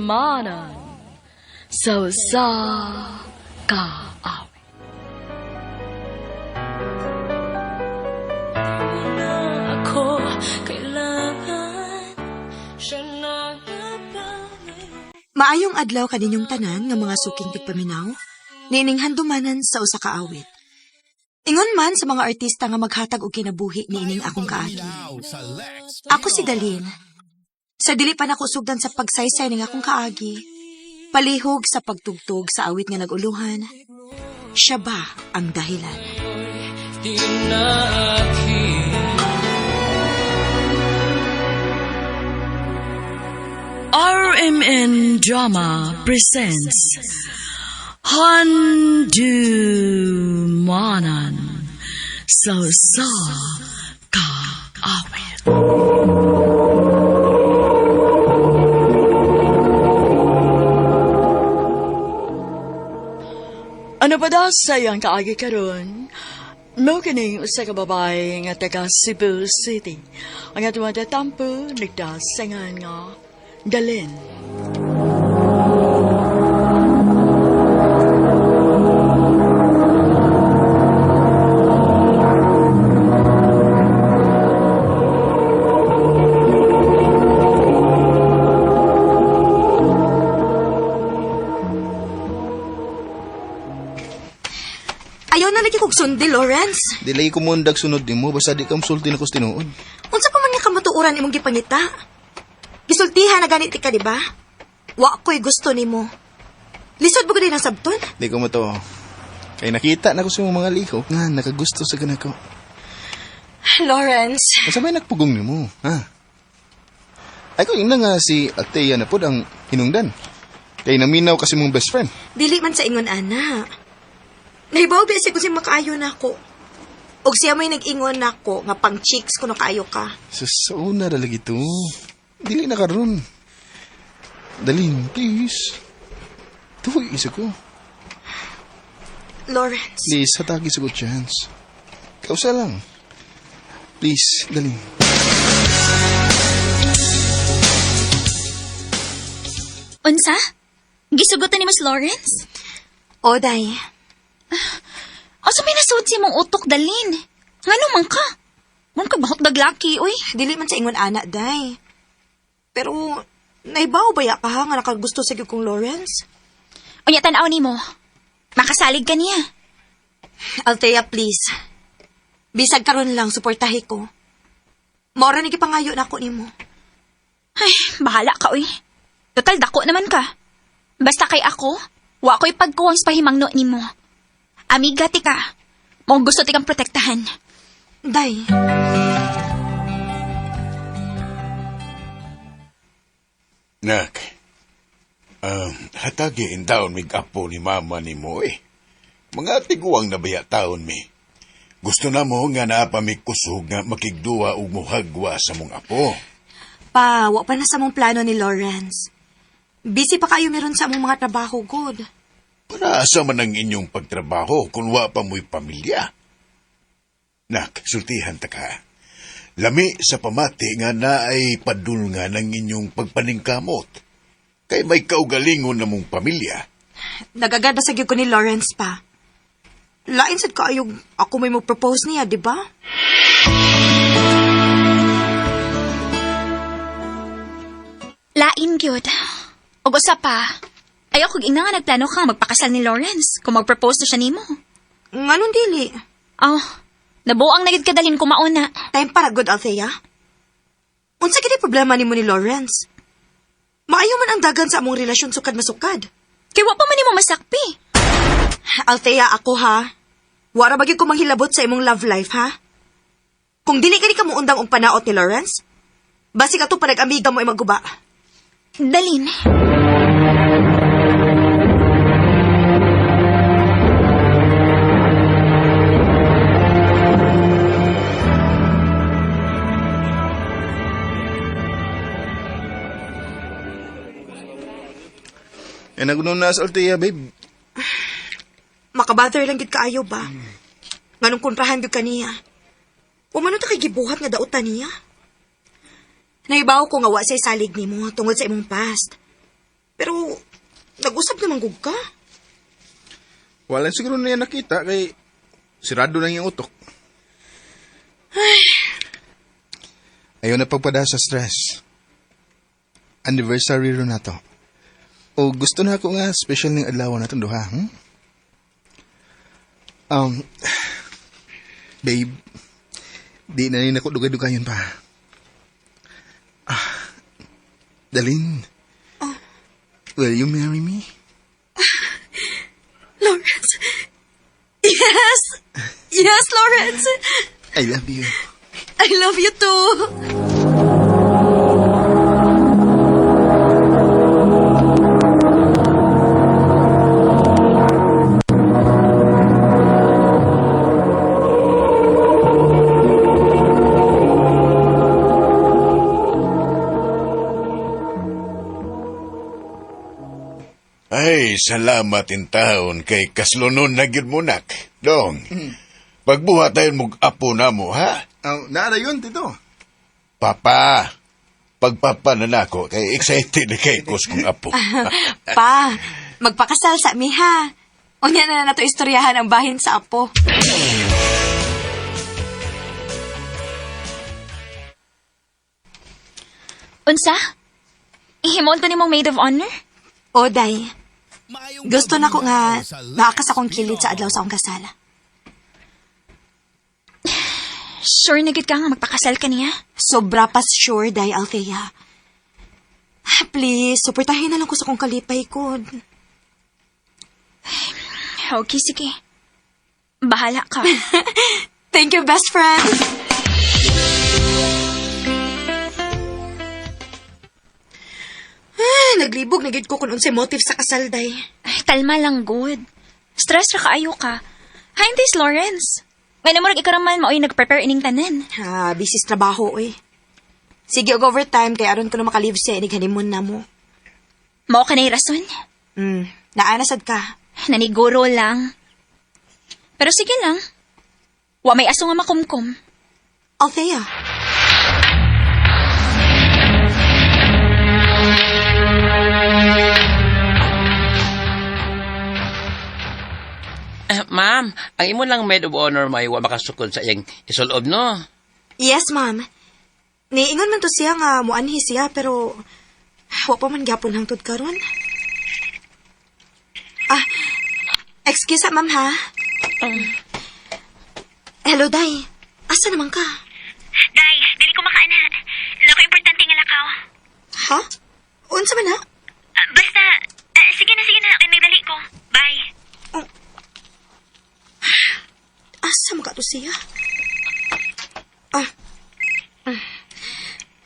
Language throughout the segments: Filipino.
manan sa kaawit. Ako kailangan siya na Maayong adlaw kaninyong tanan nga mga suking tigpaminaw, niining handumanan sa usa ka awit. Ingon man sa mga artista nga maghatag og kinabuhi niining akong kaagi. Ako si Dalin. Sa dili pa nako sugdan sa pagsaysay ning akong kaagi, palihog sa pagtugtog sa awit nga naguluhan, siya ba ang dahilan? di na akin. RMN Drama presents Handumanan sa kaawit. Ano pa daw sayang kaagi karon? Mo kining usa ka babae nga taga Cebu City. Ang atong tampo nagdasangan nga Dalin. Ayaw na lagi kog sundi, Lawrence. Dilay ko mundag sunod nimo basta di kam sulti na ko tinuod. Unsa pa man nga kamatuoran imong gipangita? Gisultihan na ganit ka, di ba? Wa ko'y gusto nimo. Lisod mo ko din ang sabton? Di ko mo to. Kay nakita na ko sa mga liko nga nakagusto sa ganako. Lawrence. Basta may nagpugong nimo, ha? Ay ko ina nga si Althea na pod ang hinungdan. Kay naminaw kasi mong best friend. Dili man sa ingon, ana. Nahibaw besi ko si makaayo na ako. Og siya may nag-ingon na ako nga pang chicks ko nakaayo ka. Sa una dalagi to. Dili na karon. Dalin, please. Tuhoy isa ko. Lawrence. Please, hatagi sa ko chance. Kausa lang. Please, dalin. Unsa? Gisugutan ni Mas Lawrence? O, day. Asa may nasud si mong utok, Dalin? Ngano man ka? Man ka bahot daglaki, uy. Dili man sa ingon, ana, day. Pero, naibaw ba ya ka ha nga nakagusto sa kong Lawrence? Unya tanaw ni mo. Makasalig ka niya. Althea, please. Bisag karon lang, suportahi ko. Maura ni gipangayo na ako nimo. Ay, bahala ka, uy. Total, dako naman ka. Basta kay ako, wa ko'y pagkuwang sa pahimangno ni mo. Amiga ti ka. Mong gusto ti kang protektahan. Day. Nak, hatagi in taon mig apo ni mama ni mo eh. Mga tiguang nabaya taon mi. Gusto na mo nga naapamikusog nga makigduwa o muhagwa sa mong apo. Pa, wa pa na sa mong plano ni Lawrence. Busy pa kayo meron sa among mga trabaho, good. Para asa man ang inyong pagtrabaho kung wa pa mo'y pamilya. Nak, sultihan ta ka. Lami sa pamati nga na ay padulngan ng inyong pagpaningkamot. Kay may kaugalingon na mong pamilya. Nagagada sa ko ni Lawrence pa. Lain sad kaayog ako may mo-propose niya, di ba? Lain gyud. Og usa pa. Ayaw kog ina nga nagplano kang magpakasal ni Lawrence kung mag-propose na siya nimo. Nganong dili? Oh, nabuang na gid ka Dalin kumauna. Time para good, Althea. Unsa gid problema nimo ni Lawrence? Maayo man ang dagan sa among relasyon sukad masukad. Kay wa pa man nimo masakpi. Althea, ako ha. Wara bagay ko manghilabot sa imong love life, ha? Kung dili ka mo undang og panaot ni Lawrence, basi ka to pa nag-amiga mo ay magguba. Dalin. Eh, nagunon na sa Althea, babe. Makabother lang gid kaayo ba? Nganong kontrahan gid kaniya. Umano ta kay gibuhat nga dautan niya. Naibaw ko nga wa say salig nimo tungod sa imong past. Pero, nag-usap naman gug ka. Wala siguro na yan nakita kay sirado na yung utok. Ayaw na pagpada sa stress. Anniversary ro na to. O gusto na ako nga special ng adlaw na itong duha. Babe, di na rin ako dugay-dugayon pa. Dalin, will you marry me? Lawrence. Yes! Yes, Lawrence! I love you. I love you too! Ay, salamat in taon kay kaslunon na gyud mo nak. Dong, pagbuhat tayo mong apo na mo, ha? Naara yun, tito. Papa, pagpapa na nako kay excited na kay kus kong apo. Pa, magpakasal sa mi ha. Unya na nato istoryahan ang bahin sa apo. Unsa? Ihimon ko nimong maid of honor? O, day. Gusto na ko nga maakas akong kilid sa adlaw sa akong kasala. Sure na gid ka nga magpakasal ka niya? Sobra pa sure, day, Althea. Please, suportahin na lang ko sa akong kalipay ko. Okay, sige. Bahala ka. Thank you, best friend. Naglibog na gid ko kung unsay motive sa kasal, day. Ay, talma lang good. Stress ra kaayo ka. Hi, this Lawrence. Ngayon mo ikaramman mo ay nag-prepare ining tanan. Busy sa trabaho, eh. Sige, overtime, kaya aron ko na makalive siya, honeymoon na mo. Mao ka na rason? Naanasad ka. Naniguro lang. Pero sige lang. Wa may aso nga makumkum. Althea. Ma'am, ang imo lang maid of honor may wa makasukod sa iyang isulob, no? Yes, ma'am. Niingon man to siya nga muanhi siya, pero wa pa man gyapon hangtod karon. Excuse ma'am ha. Hello, Day. Asa naman ka? Day, dili ko makaana. Lako importante nga lakaw. Ha? Unsa man ha? Basta, sige na. Kaya nagdali ko. Bye. Asa mo ka to siya?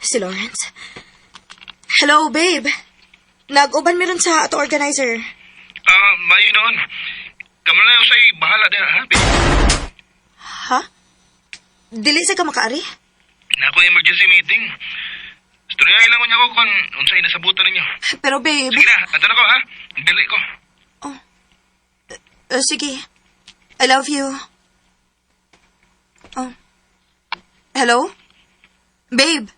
Si Lawrence. Hello, babe. Nag-uban meron sa ato organizer. Mayo noon. Kamu na usay bahala din, ha? Ha? Dili sa ka makaari? Nako emergency meeting. Storyahin lang ko niya ko kung unsay nasabutan ninyo. Pero, babe. Sige na, ato na ko, ha? Dali ko. Sige. I love you. Hello? Babe?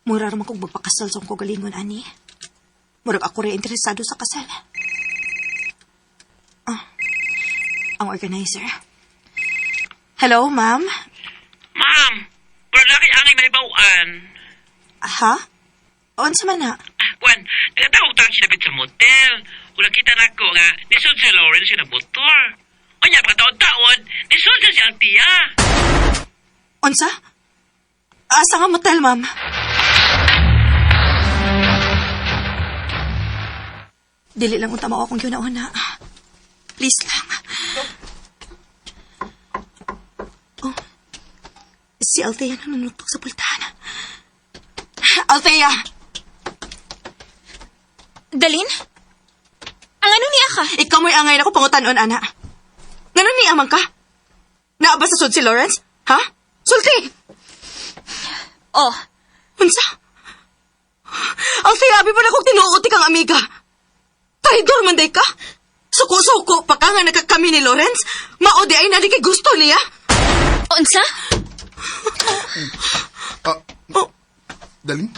Mura raman kong magpakasal sa akong kagalingon, ani. Murag ako rin interesado sa kasal. Ang organizer. Hello, ma'am? Ma'am, pero laki angay malibawaan. Ha? Unsa man na? Kwan, nagatawag tayo sinabit sa motel. Kung nakita na ko nga, nisod si Lawrence yung motor. O niya, pagkataon-taon, nisod si Althea. Unsa? Asa nga motel, ma'am? Dili lang unta mao akong yun-una. Please lang. Si Althea nanunutok sa pultahan. Althea! Dalin? Ang ano niya ka? Ikaw mo'y angay na ko pangutan-on, ana. Ganun ni amang ka? Naaba sa sud si Lawrence? Ha? Sulti! Oh, Unsa? Althea, abi pa na kong tinuot kang amiga. Traidor man day ka? Suko-suko pa ka nga nagkakami ni Lawrence. Mao di ay nadi kay gusto niya. Unsa? Dalin?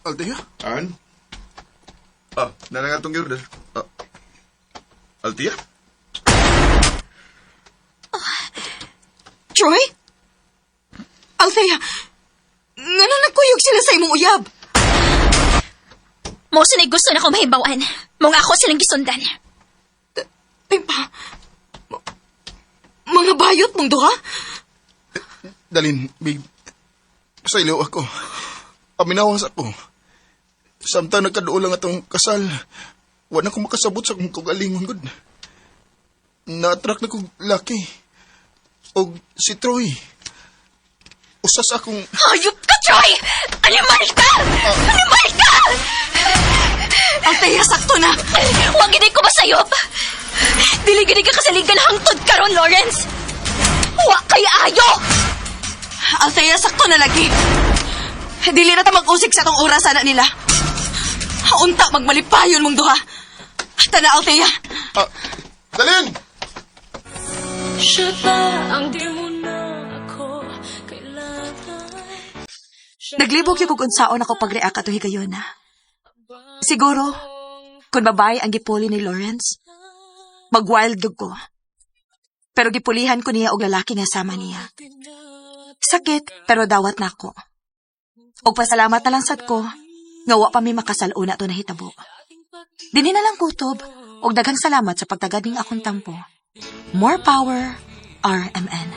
Altea? An? Nanangatong yun. Altea? Troy? Althea, nga na nagkuyog sila sa imong uyab. Mo sa gusto na ko mahibawan. Mong ako silang gisundan. Mga bayot mong duha? Dalin, babe. Pasaylo ako. Paminawas ako. Samtang nagkaduo lang atong kasal, wala ko makasabot sa kong kagalingon, good. Na-attract na kong laki. O si Troy. Usas akong... Hayop ka, Troy! Animal ka! Animal ka! Althea, sakto na. Huwag hindi ko masayop! Dili-gili ka kasaligan hangtod karon, Lawrence! Huwag kay ayo! Althea, sakto na lagi. Dili na ta mag-usik sa tong oras na nila. Unta magmalipayon mong duha. Tana, Althea. Dalin! Siya ba ang di mo na ako kailangan? Naglibog yung kung unsaon ako pag-react ato higayon na. Siguro, kung babae ang gipuli ni Lawrence, mag-wild dog ko. Pero gipulihan ko niya og lalaki nga sama niya. Sakit, pero dawat na ako. Og pasalamat na lang sad ko, nga wa pa mi makasal una to nahitabo. Dinhi na lang kutob, og daghang salamat sa pagtagad ning akong tampo. More power, RMN.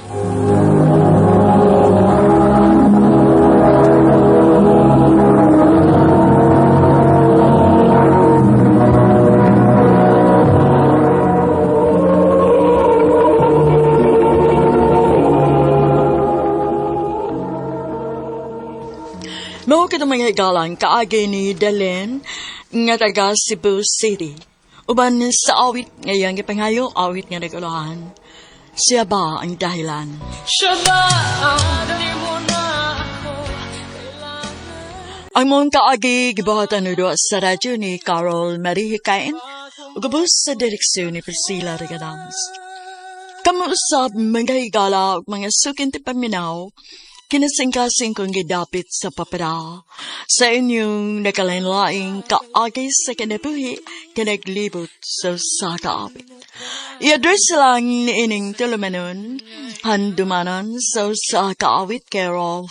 Mao kita mga igalang kaagi ni Dalen nga taga Cebu City. Uban sa awit ngayang gipangayo awit nga nagulahan. Siya ba ang dahilan? Siya ba ang di mo na ako kailangan? Ang mong kaagi gibuhatan nudo sa radyo ni Carol Marie Hikain ug ubos sa direksyon ni Priscilla Regadams. Kamuusap mga higala ug mga sukin ti paminaw kinasingkasing kong gidapit sa papara sa inyong nakalain-laing kaagay sa kinabuhi kinaglibot sa kaawit. I-address lang ni ining tulumanon, handumanan sa kaawit care of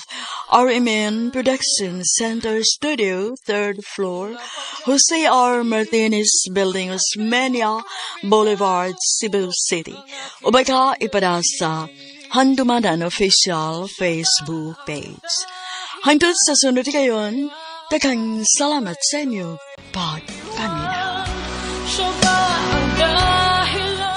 RMN Production Center Studio, 3rd floor, Jose R. Martinez Building, Osmeña Boulevard, Cebu City. O baka ipadasa Handumanan Official Facebook page. Hangtod sa sunod kayon, daghang salamat sa inyo pagpaminaw. Siya ba ang dahilan?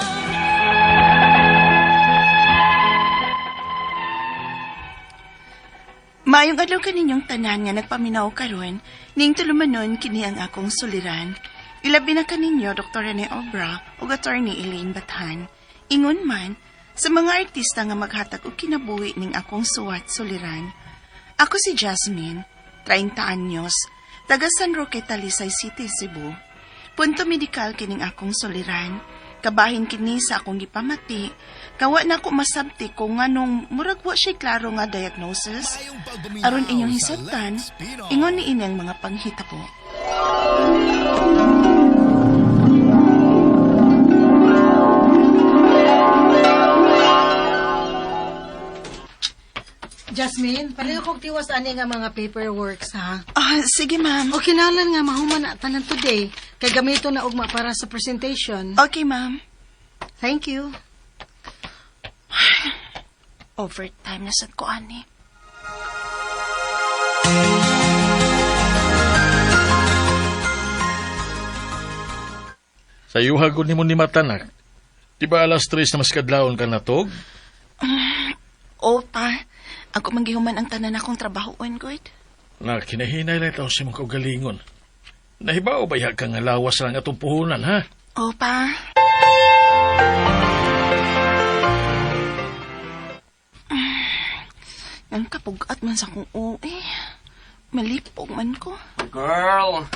Maayong adlaw kaninyong tanan nga nagpaminaw karon, ning tulumanon kini ang akong suliran. Ilabi na kaninyo Dr. Rene Obra ug Attorney Elaine Bathan. Ingon man, sa mga artista nga maghatag og kinabuhi ning akong suwat suliran. Ako si Jasmine, 30 anyos, taga San Roque, Talisay City, Cebu. Punto medikal kining akong suliran. Kabahin kini sa akong gipamati. Kawa na ko masabti kung nganong murag wa siya klaro nga diagnosis. Aron inyong hisabtan, ingon ni inyang mga panghitabo. Jasmine, pareho kong tiwas ani nga mga paperworks, ha? Sige ma'am. O kinalan nga mahuman na tanan today. Kay gamito na ugma para sa presentation. Okay ma'am. Thank you. Overtime na sad ko ani. Sa yuhagod ni mo ni Matanak, di ba alas 3 na mas kadlaon ka natog? O pa, ako manggihuman ang tanan akong trabahoon, good. Na kinahinay lang ito si mong kaugalingon. Nahibaw ba ihag kang lawas lang atong puhunan, ha? O pa. Ang kapugat man sa kong uwi. Malipog man ko. Girl!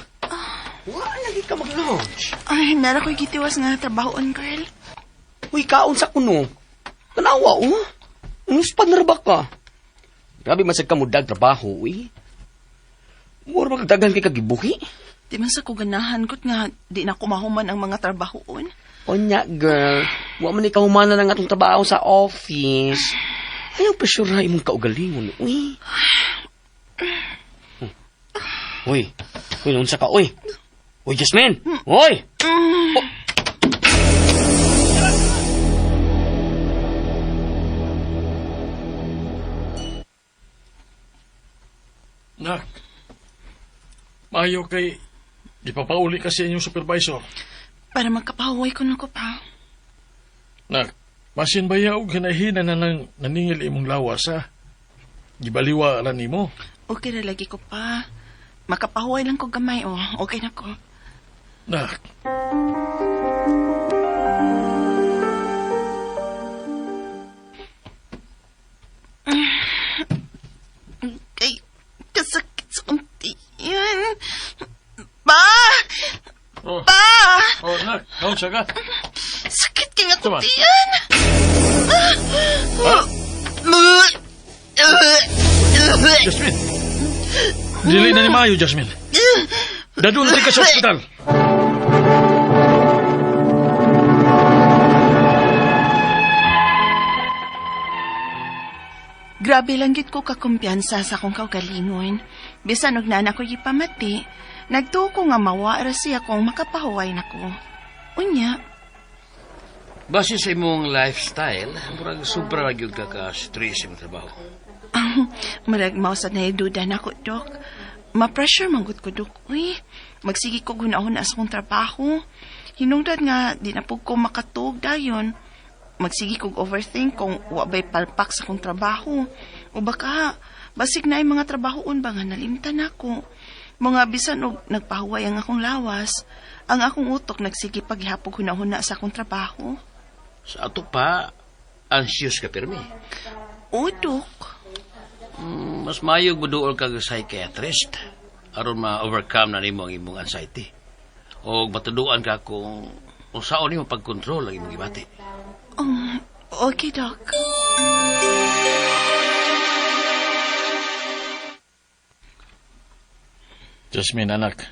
Wala lagi ka mag-lunch. Ay, meron ko'y gitiwas nga trabahoon, girl. Uy, kaon sa kuno. Tanawa, Unuspad na rabak ka. Grabe masag ka mudag trabaho, uy. Mura magdaghan kay kagibuhi. Di man sa kuganahan ko't nga di na kumahuman ang mga trabahoon. Onya, girl. Wa man ikaw humana ng atong trabaho sa office. Ayaw presyura imong kaugalingon, uy. Uy, unsa ka, uy. Uy, Jasmine! Uy! Oh. Nak, maayo kay ipapauli kasi inyong supervisor. Para magkapahuway ko ko pa. Nak, masin ba yaw hinahina na nang naningil imong lawas, ha? Gibaliwa ran nimo. Okay na lagi ko pa. Makapahuway lang ko gamay, Okay na ko. Nak, Ay, kasakit sa untiyan. Pa! oh, Pa! nak, naunsa ka? Sakit ka nga Tama. kuntiyan. Jasmine! Dili na ni maayo, Jasmine. Dadun natin ka sa ospital. Grabe lang gid ko kakumpiyansa sa akong kaugalingon. Bisan og nana ko gipamati, nagtuko nga mawara siya kung makapahuway nako. Unya, Base sa imong lifestyle, murag sobra ra gyud ka ka-stress imong trabaho. marag mao sa naiduda nako, Dok. Ma-pressure manggod ko, Dok. Uy, magsigi ko gunahon na sa akong trabaho. Hinungdan nga, di na po ko makatug dayon. Magsigi kog overthink kung wabay palpak sa akong trabaho. O baka, basig na mga trabahoon ba nga nalimtan ako. Mga bisan og nagpahuway ang akong lawas, ang akong utok nagsigi paghihapog hunahuna sa akong trabaho. Sa ato pa, anxious ka pirmi. O, Dok. Mas mayog buduol ka sa psychiatrist aron ma-overcome na nimo ang imong anxiety. O matuduan ka kung saan nimo pag-control ang imong gibati. Okay, Doc. Jasmine, anak.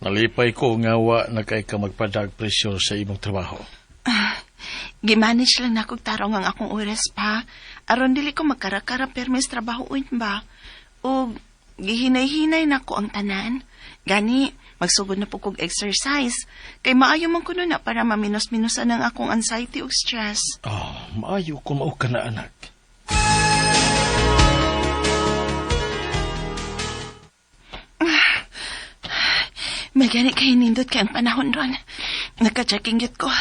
Nalipay ko nga wa na kay ka magpadag pressure sa imong trabaho. Gimanage lang na kong tarong ang akong oras pa. Aron dili ko magkarakara permis trabahoon ba. O gihinay-hinay na ko ang tanan. Gani, magsugod na po kong exercise. Kay maayo man ko na para maminos-minusan ang akong anxiety o stress. Maayo ko mao ka na, anak. May gani kay nindot kay ang panahon ron. Nagka-checking yut ko.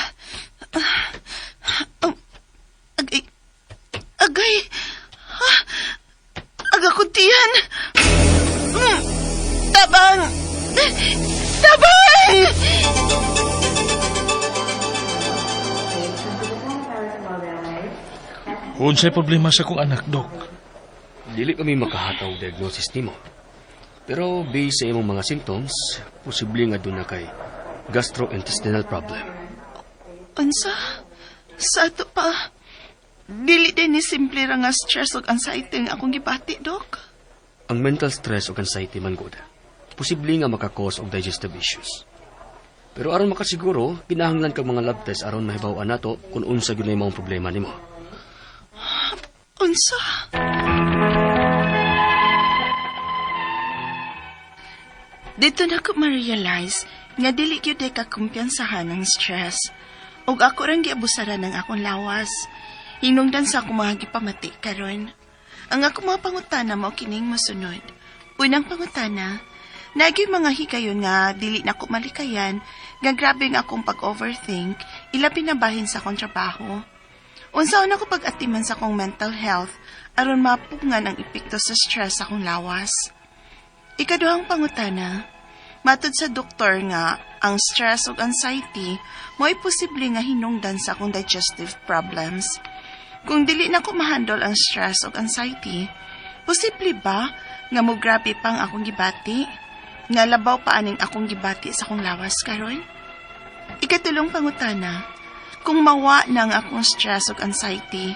Agay. Agay. Agakuntihan. Tabang. Tabang! Unsay problema sa kong anak, Dok? Dili kami makahataw diagnosis nimo. Pero based sa imong mga symptoms, posible nga doon na kay gastrointestinal problem. Unsa? Sa ato pa, dili din ni simple ra nga stress ug anxiety ang akong gibati, Dok. Ang mental stress ug anxiety man gud, posible nga makakos og digestive issues. Pero aron makasiguro, kinahanglan kag mga lab test aron mahibaw-an nato kung unsa gyud na imong problema nimo. Unsa? Dito na ko ma-realize nga dili gyud ay kakumpiyansahan ang stress. Og ako rang giabusaran ng akong lawas. Hinungdan sa akong mga gipamati karon. Ang akong mga pangutana mao kining mosunod. Unang pangutana, nagyoy mga higayon nga dili na ko malikayan nga grabe nga akong pag-overthink, ilabi na bahin sa akong trabaho. Unsaon ako pag-atiman sa akong mental health aron mapungan ang epekto sa stress sa akong lawas. Ikaduhang pangutana, matud sa doktor nga ang stress ug anxiety mo'y posible nga hinungdan sa akong digestive problems. Kung dili na ko ma-handle ang stress ug anxiety, posible ba nga mo grabe pang akong gibati? nga labaw pa aning akong gibati sa akong lawas karon? Ikatulong pangutana, kung mawa na ang akong stress ug anxiety,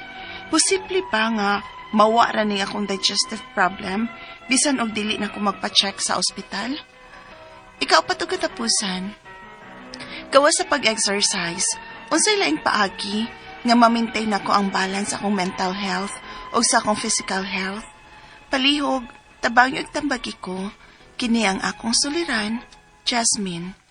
posible pa nga mawa ra ning akong digestive problem bisan og dili na ko magpa-check sa ospital? Ikaw pa to katapusan. Gawas sa pag-exercise, unsay laing paagi nga ma-maintain nako ang balance akong mental health o sa akong physical health? Palihog, tabang yung tambagi ko, kini ang akong suliran, Jasmine.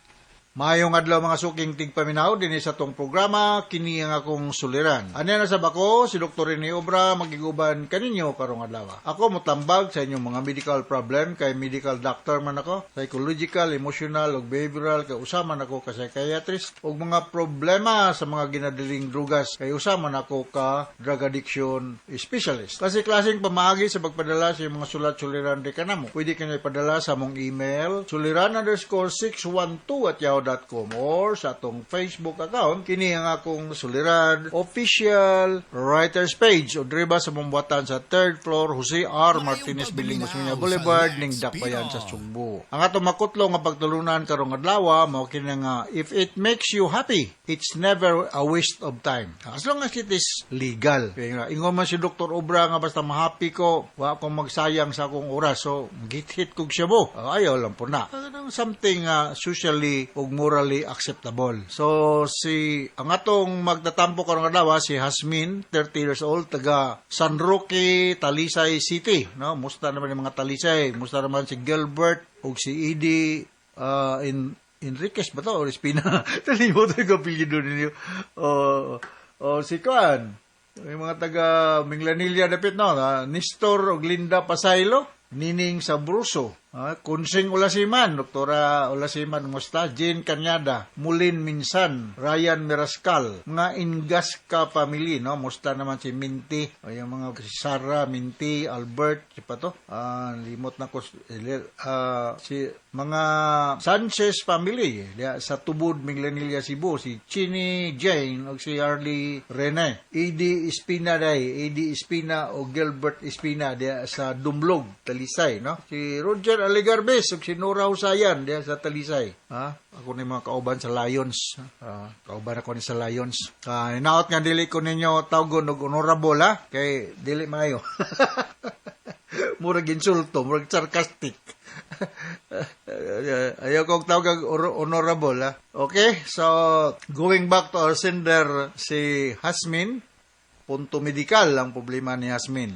Mayong adlaw mga suking tigpaminaw din sa tong programa kini ang akong suliran. Anya na sa bako si Dr. Rene Obra magiguban kaninyo karong adlaw. Ako motambag sa inyong mga medical problem kay medical doctor man ako, psychological, emotional ug behavioral kay usama nako ka psychiatrist ug mga problema sa mga ginadiling drugas kay usama nako ka drug addiction specialist. Klase-klaseng pamaagi sa pagpadala sa mga sulat-suliran di kanamo. Pwede kanyo ipadala sa among email suliran_612@yahoo.com or sa atong Facebook account kini ang akong suliran official writers page o driba sa pambuatan sa 3rd floor Jose R. Martinez Building Musmunya Boulevard ning Dakbayan sa Sugbo. Ang atong makutlo nga pagtulunan karong adlaw mao kini nga if it makes you happy it's never a waste of time as long as it is legal. Kaya ingon man si Dr. Obra nga basta ma-happy ko wa ko magsayang sa akong oras so git-hit kog siya mo ayaw lang po na something socially ug morally acceptable. So, ang atong magtatampo karong adlaw si Hasmin, 30 years old, taga San Roque, Talisay City. No? Musta naman yung mga Talisay. Musta naman si Gilbert ug si Edie Enriquez ba to? O Espina? Talimutan ko apelyido ninyo. Si Kuan. Yung mga taga Minglanilla dapit, no? Nestor ug Linda Pasaylo. Nining Sabruso, Kunsing Ulasiman, Doktora Ulasiman, musta, Jane Kanyada, Mulin Minsan, Ryan Mirascal, mga Ingasca family, no? Musta naman si Minty, o yung mga si Sarah, Minty, Albert, si pa to, limot na ko, si mga Sanchez family, sa Tubod, Minglanilla, Cebu, si Chini Jane, o si Harley Rene, Edie Espina, o Gilbert Espina, sa Dumlog, Talisay, no? Si Roger Aligarbes ug si Nora Husayan diya sa Talisay. Ako ni mga kauban sa Lions. Kauban ako ni sa Lions. Hinaot nga dili ko ninyo tawgon og honorable kay dili maayo. Murag insulto, murag sarcastic. Ayaw kong tawag honorable. Okay, so going back to our sender si Hasmin. Punto medikal ang problema ni Hasmin.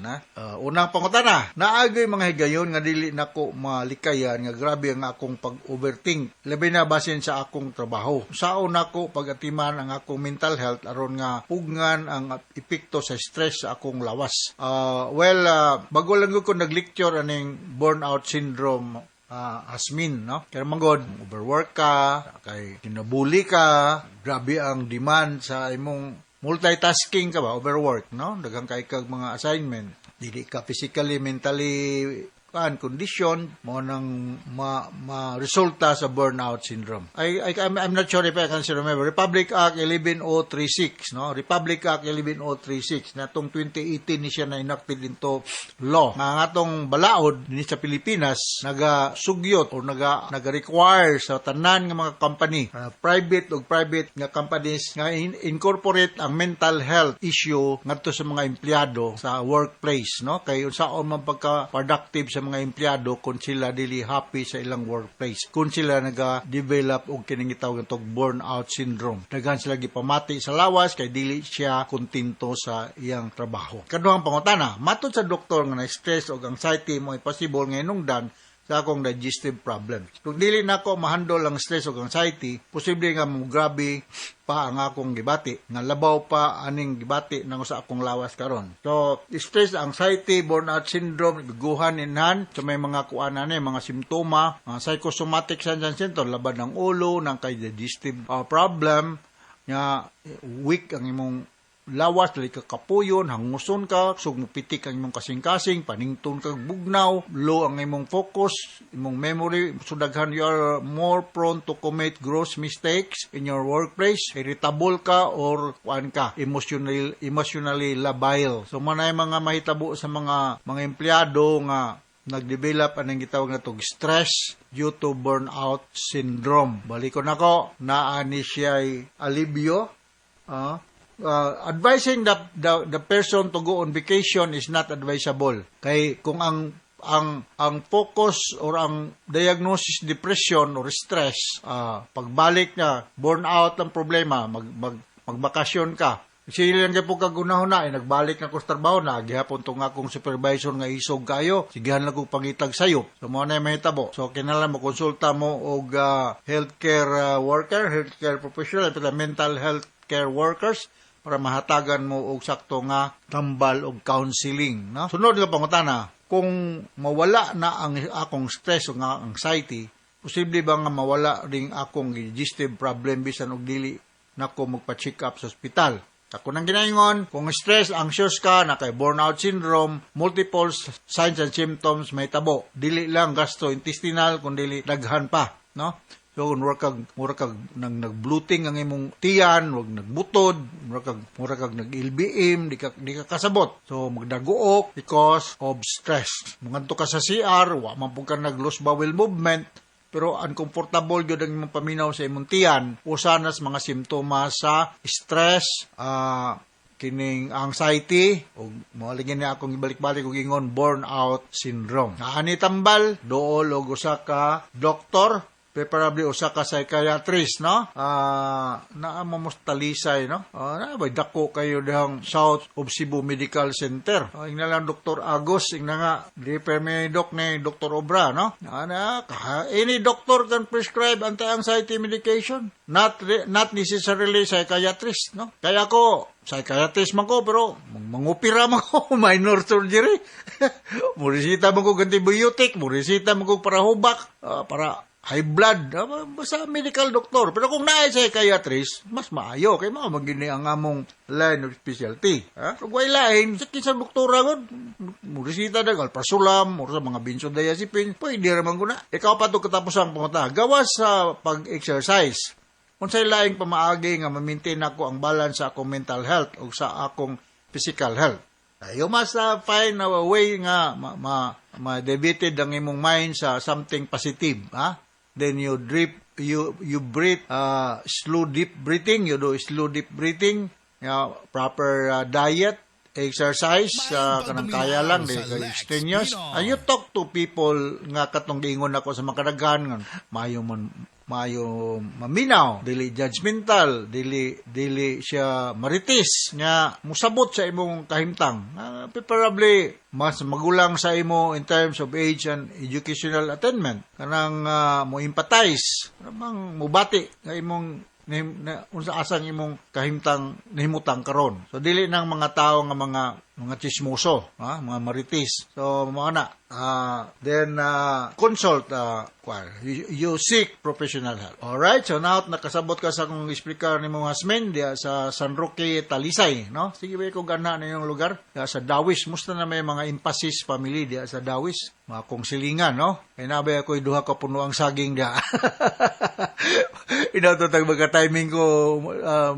Unang pangutana, naagay mga higayon nga dili nako malikayan nga grabe ang akong pag-overthink. Labi na basin sa akong trabaho. Saon nako pag-atiman ang akong mental health aron nga pugnan ang epekto sa stress sa akong lawas. Bago lang ko nag-lecture aning burnout syndrome Hasmin, no? Kaya magod, overwork ka, kay kinabuli ka, grabe ang demand sa imong multitasking ka ba, overwork, no? Daghang kay kag mga assignment. Dili ka physically, mentally condition mo nang ma-resulta sa burnout syndrome. I'm not sure if I can still remember. Republic Act 11036, no? Republic Act 11036 na tong 2018 ni siya na enacted into law. Nga atong balaod ni sa Pilipinas naga-sugyot o naga-require sa tanan nga mga company, private nga companies nga incorporate ang mental health issue ngadto sa mga empleyado sa workplace, no? Kay unsaon man pagka-productive sa mga empleyado kung sila dili happy sa ilang workplace, kung sila naga-develop og kining gitawag tog burnout syndrome. Daghan sila gipamati sa lawas kay dili siya kontento sa iyang trabaho. Kaduhang pangutana, matud sa doktor nga na-stress og anxiety mo possible nga hinungdan sa akong digestive problem. Kung dili nako ma-handle ang stress ug anxiety, posible nga grabe pa ang akong gibati, nga labaw pa aning gibati nang sa akong lawas karon. So, stress, anxiety, burnout syndrome, guguhan in hand, so may mga kuanan mga simptoma, psychosomatic symptoms, labad ng ulo, ng kay digestive problem, nga weak ang imong lawas, dali ka kapuyon, hanguson ka, sugmupitik ang imong kasing-kasing, panington ka bugnaw, low ang imong focus, imong memory, sudaghan you are more prone to commit gross mistakes in your workplace, irritable ka or kuan ka, emotionally labile. So manay mga mahitabo sa mga empleyado nga nag-develop anong gitawag na tog stress due to burnout syndrome. Balikon ako, naani siya alibyo. Advising the person to go on vacation is not advisable. Kay kung ang focus or ang diagnosis depression or stress, pagbalik na burnout ang problema, magbakasyon ka. Sila lang po kagunahon na, nagbalik na ko sa trabaho na, gihapon to nga akong supervisor nga isog kayo, sigahan lang kong pangitag sayo. So, mo na yung mahitabo. So, kinalan mo, konsulta mo og healthcare worker, healthcare professional, mental health care workers, para mahatagan mo og sakto nga tambal og counseling. No? Sunod nga pangutana, kung mawala na ang akong stress o nga anxiety, posible ba nga mawala ring akong digestive problem bisan og dili nako magpa-check up sa ospital? Ako nang ginaingon, kung stress, anxious ka, na kay burnout syndrome, multiple signs and symptoms may tabo. Dili lang gastrointestinal, kundi daghan pa, no? So, kung mura kag nag-bloating ang imong tiyan, wag nagbutod, mura kag nag-ilbiim, di ka kasabot. So, magdaguok because of stress. Mungadto ka sa CR, wa man pud ka nag-loose bowel movement, pero uncomfortable yun ang imong paminaw sa imong tiyan, usanas mga simptomas sa stress, kining anxiety, o maligin na akong ibalik-balik og ingon burnout syndrome. Naani tambal, dool og usa ka doktor, preferably usa ka psychiatrist, no? Naamamostalisay, no? Nabay dako kayo dihang South of Cebu Medical Center. Ing na lang Dr. Agos, ing na nga, refer may doc ni Dr. Obra, no? Any doctor can prescribe anti-anxiety medication. Not necessarily psychiatrist, no? Kaya ako, psychiatrist man ko, pero mangupira man ko, minor surgery. Murisita man ko antibiotic, murisita man ko para hubak, para high blood, basta medical doctor. Pero kung naay psychiatrist, mas maayo. Kaya mga magini ang among line of specialty. Kung way lain, sakit sa doktora ko, murisita na, alprasulam, o sa mga benzodiazepine, pwede naman ko na. Ikaw pa ito katapos ang pumunta. Gawas sa pag-exercise. Kung sa'y laing pamaagi nga ma-maintain ako ang balance sa akong mental health o sa akong physical health. You must find a way nga ma-deviated ang imong mind sa something positive. Then you breathe, slow deep breathing, you do slow deep breathing, proper diet, exercise, kanang kaya lang, di ka extraneous. And you talk to people nga katong giingon ako sa makadagan, maayo maminaw, dili judgmental, dili siya maritis, nga musabot sa imong kahimtang. Preferably, mas magulang sa imo in terms of age and educational attainment. Kanang mo empathize, kanang mubati nga imong unsa asang imong kahimtang nahimutang karon. So dili nang mga tao nga mga chismoso, mga maritis. So mga na then consult you seek professional help. All right, so now nakasabot ka sa akong explicar nimo Hasmin dia sa San Roque Talisay, no? Sige ba ko gana na yung lugar dia sa Dawis. Musta na may mga emphasis family dia sa Dawis, mga kong silingan, no? Kay nabay ako duha ka puno ang saging dia. Inautotag magka-timing ko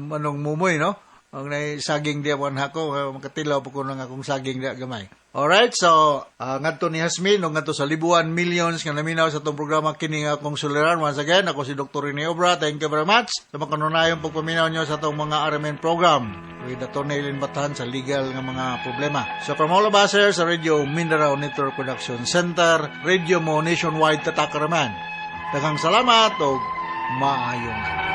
manong mumoy, no? Ang saging dia man ako, makatilaw po ko ng akong saging dia gamay. Alright, so ngadto ni Hasmin, ngadto sa libuan, millions nga naminaw sa itong programa kining akong suliran. Once again, ako si Dr. Rene Obra. Thank you very much sa makanunayong pagpaminaw nyo sa itong mga RMN program with Atty. Eileen Batan sa legal nga mga problema. So from all of us here sa Radio Mindanao Network Production Center, Radio mo nationwide tatak raman. Daghang salamat o maayong